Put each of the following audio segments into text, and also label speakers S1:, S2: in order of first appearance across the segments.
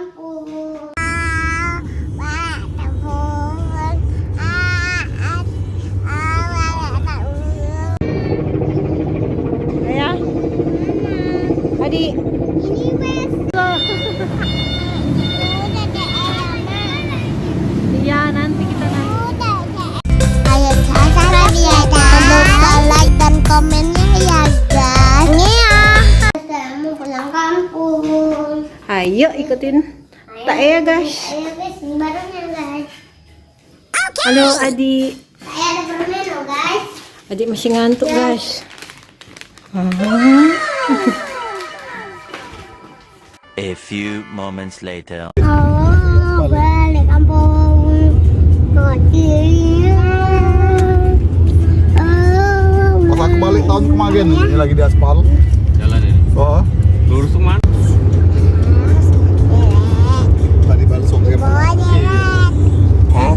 S1: kampung.
S2: Ya, Adi.
S1: Ini wes.
S2: Iya, nanti kita nanti.
S1: Ayo subscribe ya guys. Lupa like dan komennya ya guys. Iya. Mau pulang kampung.
S2: Ayo ikutin. Tak ya guys.
S1: Ayo guys, ini barunya guys.
S2: Halo Adi.
S1: Saya ada permen loh guys.
S2: Adik masih ngantuk guys.
S3: A few moments later.
S1: Oh, balik kampung.
S4: Pas aku balik tahun kemarin ini lagi di aspal.
S5: Jalan ini.
S4: Oh,
S5: Lurus kemana?
S4: tadi balik sore. Oh,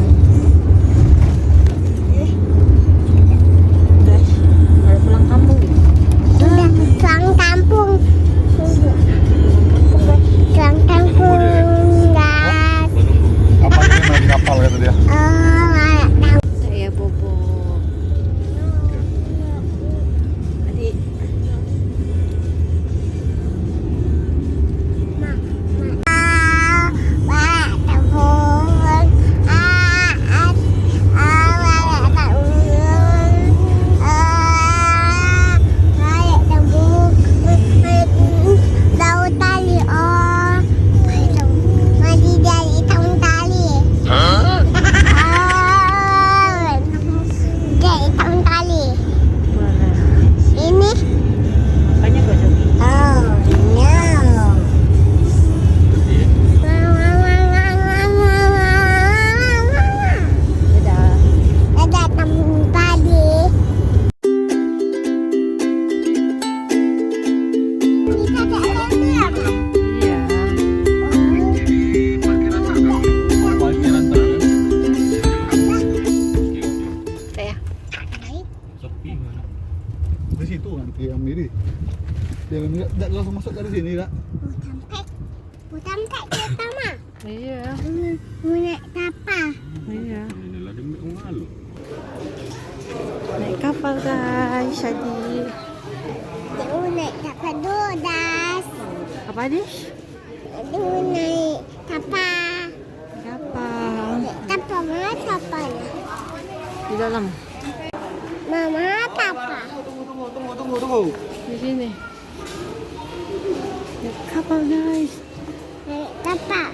S2: Guys, baru pulang kampung gitu.
S1: Udah pulang kampung. Pulang kampung guys.
S4: kapal ini main kapal kata dia.
S2: Saya bobo. Adik.
S1: Ini
S2: Makanya gak jogging. Dadah.
S1: ada tamu tadi. Kita ada lem.
S2: Iya.
S5: Parkiran tangan.
S2: Saya.
S5: Sepi mana?
S4: Di situ nanti yang ini. Dia enggak langsung masuk dari sini, Kak.
S1: Bukan kita mah.
S2: Iya.
S1: Mau naik kapal.
S2: Iya.
S5: Inilah demi ngalu.
S2: Naik kapal guys, Adi.
S1: Mau naik kapal dulu, Das.
S2: Apa nih?
S1: Mau naik kapal.
S2: Kapal.
S1: Kapal mana kapalnya?
S2: Di dalam.
S1: Mama kapal.
S4: Tunggu.
S2: Di sini. Naik kapal guys.
S1: Naik kapal.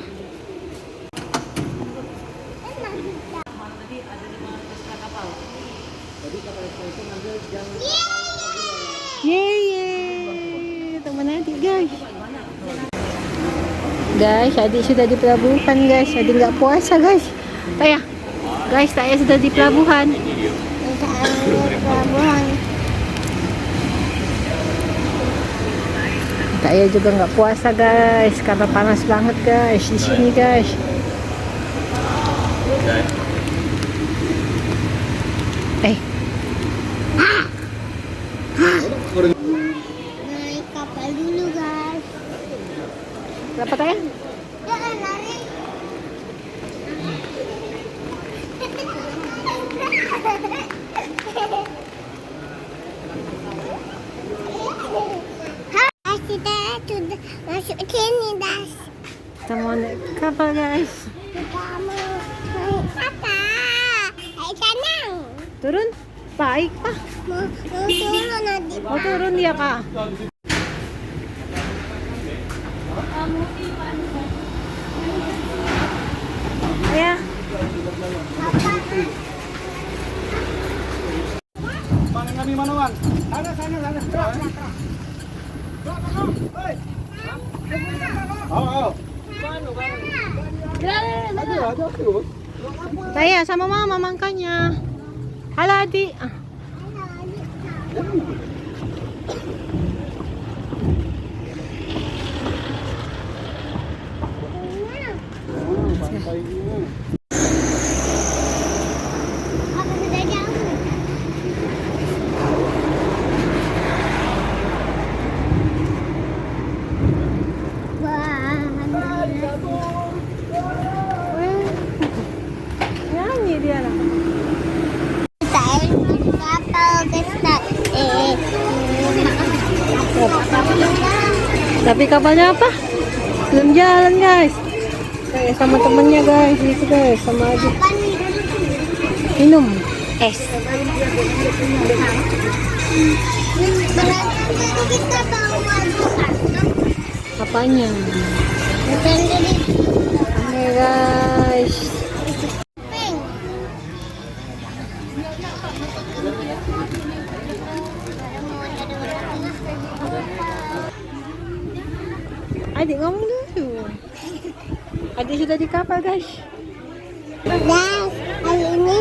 S2: Yeay, teman adik guys. Guys, adik sudah di pelabuhan guys. Adik nggak puasa guys. Taya, guys, Taya sudah di pelabuhan.
S1: Pelabuhan.
S2: Taya juga nggak puasa guys, karena panas banget guys di sini guys.
S1: Naik kapal dulu, guys.
S2: Berapa Taya?
S1: Jangan lari. Kita sudah masuk sini, Das.
S2: Kita mau naik kapal guys.
S1: Kita mau naik kapal. Naik kanang.
S2: Turun? Baik pak.
S1: Mau turun nanti.
S2: Mau turun dia kak. Ya.
S4: Bang kami mana, Bang? Sana. Oh. Aduh.
S2: Taya sama mama makanya. Halo adik.
S1: Apa sudah jauh? Wah,
S2: Tapi kapalnya apa? Belum jalan guys. Kayak sama temennya guys, itu guys, sama adik. Minum es.
S1: Kita bawa
S2: Apanya? Oke guys. Adik ngomong dulu. Adik sudah di kapal guys.
S1: Guys, hari ini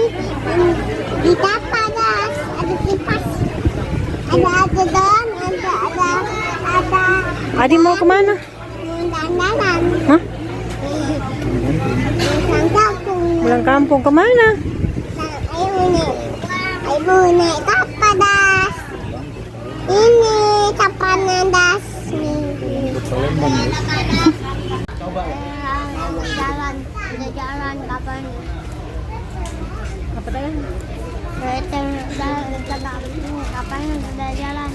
S1: di kapal guys, ada kipas, ada adegan, ada
S2: Adik mau kemana?
S1: dandanan,
S2: Hah?
S1: sang kampung.
S2: Pulang kampung kemana?
S1: Ibu naik kapal das. Ini kapalnya das. Jalan kapalnya.
S2: Apa tadi?
S1: Kapalnya sudah jalan.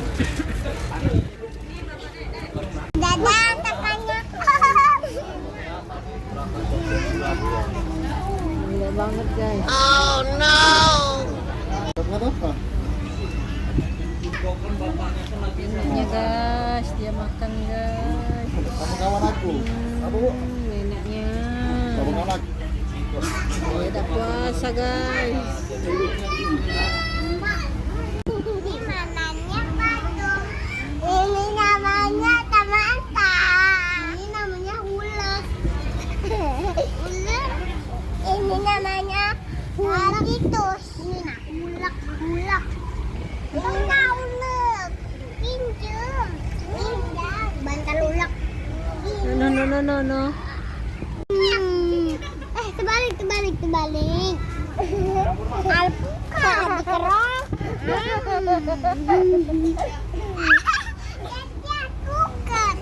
S1: Dadah kapalnya.
S2: Gila banget guys.
S4: Dapat apa?
S2: Neneknya guys, dia makan guys.
S4: Sama kawan aku. Apa bu?
S2: Neneknya.
S4: Sama kawan aku.
S2: Dia udah puasa guys.
S1: Mananya patung. Ini namanya Tamanta. Ini namanya ular. Ular. Ini namanya Habitus. Ulak. Ini ulak. Pinjam. Bantal ulak.
S2: No.
S1: Terbalik. Alpukat dikerok. Alpukat.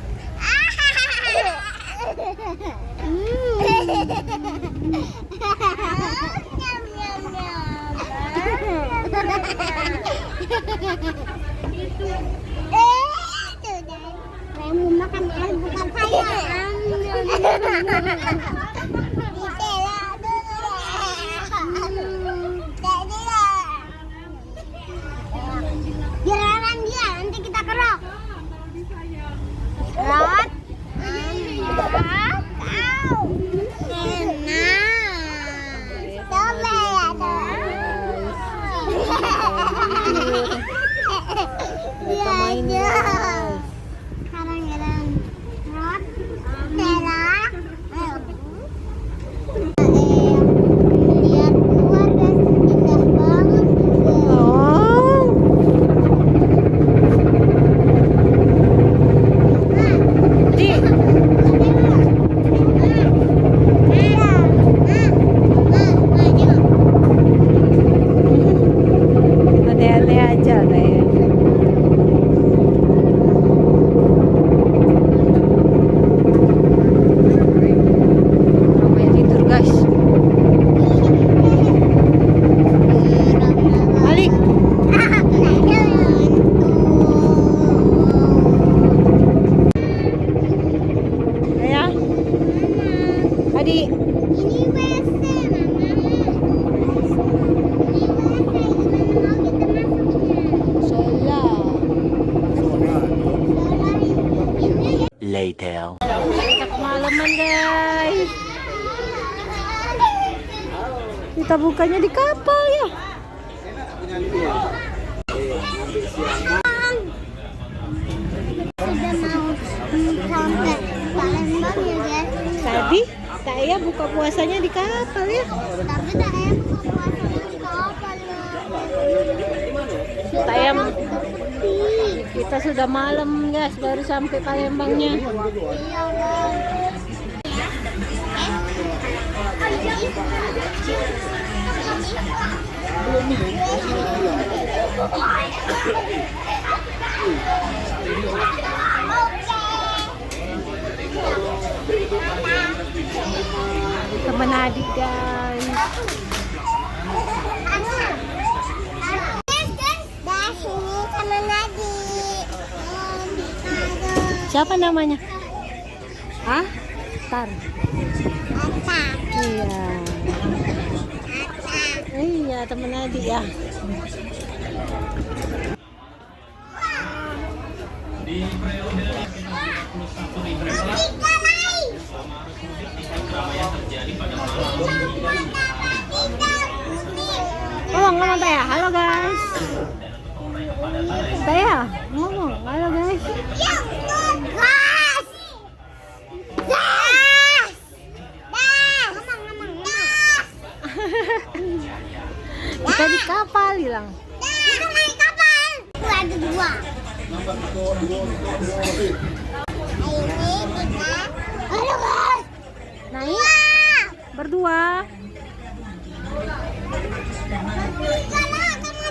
S1: Saya mau makan alpukat saya. Giliran dia, nanti kita kerok. Kerok. Enak. Coba ya
S2: Mereka main guys.
S1: Sekarang Rot, Tela. Lihat luar guys, indah banget.
S2: Oh. Di. Hati-hati aja deh. Ramai tidur guys. Balik. Ya. Adik.
S1: Ini WC, Mama.
S2: Solah.
S3: Later.
S2: Kita kemalaman guys. Kita bukanya di kapal ya.
S1: Sudah mau sampai Palembang ya guys.
S2: Tadi saya buka puasanya di kapal ya.
S1: Tapi tak ayam buka puasanya di kapal ya.
S2: Saya
S1: Sepi.
S2: kita sudah malam guys, baru sampai Palembangnya.
S1: Iya guys.
S2: Teman adik guys.
S1: Dah sini sama Nadi.
S2: Siapa namanya? Atar.
S1: Atak.
S2: Iya. Iya, temen adik ya. Oh, ngomong Taya. Halo guys. Taya, ngomong. Halo guys.
S1: Gas. Gas. Gas. Ngomong. Gas.
S2: Kita di kapal hilang.
S1: Itu naik kapal. Ada dua. Ini kita. Halo guys.
S2: Naik berdua.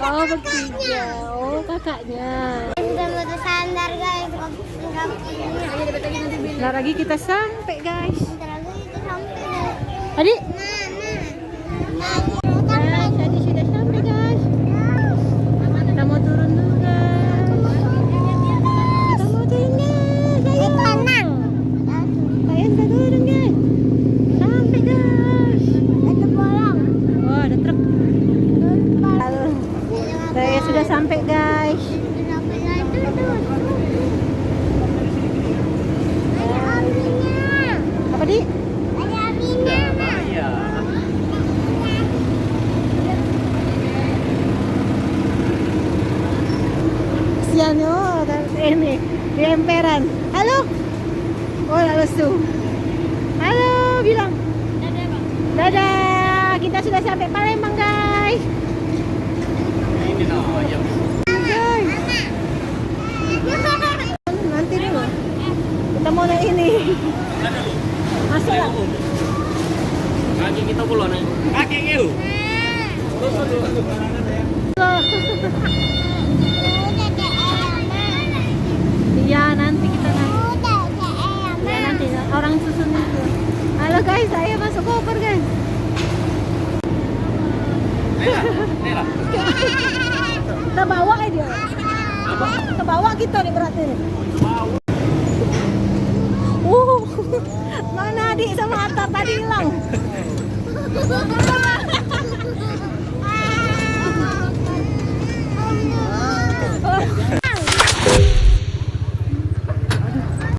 S2: Oh bertiga. Oh kakaknya.
S1: Sudah mau tersandar guys.
S2: Bentar lagi kita sampai guys.
S1: Bentar lagi kita sampai.
S2: Adik.
S1: Nah.
S2: Guys, adik sudah sampai guys. Kita mau turun dulu guys. Kita mau turun guys. Ayo.
S1: Tenang.
S2: Kalian udah turun guys. Sampai guys.
S1: Ada bolang.
S2: Oh ada truk. Halo. Saya sudah sampai guys. Apa di? Kasihan oh, ini di emperan. Halo. Oh lalu tuh. Halo bilang. Dadah. Kita sudah sampai Palembang guys.
S5: Ini nah ayam.
S2: Guys. Nanti dulu. Kita mau naik ini. Masuk lah.
S5: Kaki kita pulau nih. Kaki kau.
S2: Iya nanti kita naik. Ya nanti orang susun itu. Halo guys, saya masuk koper guys.
S5: Nela.
S2: Kita bawa aja. Kita bawa kita nih berarti nih. Mana adik sama Atar tadi hilang.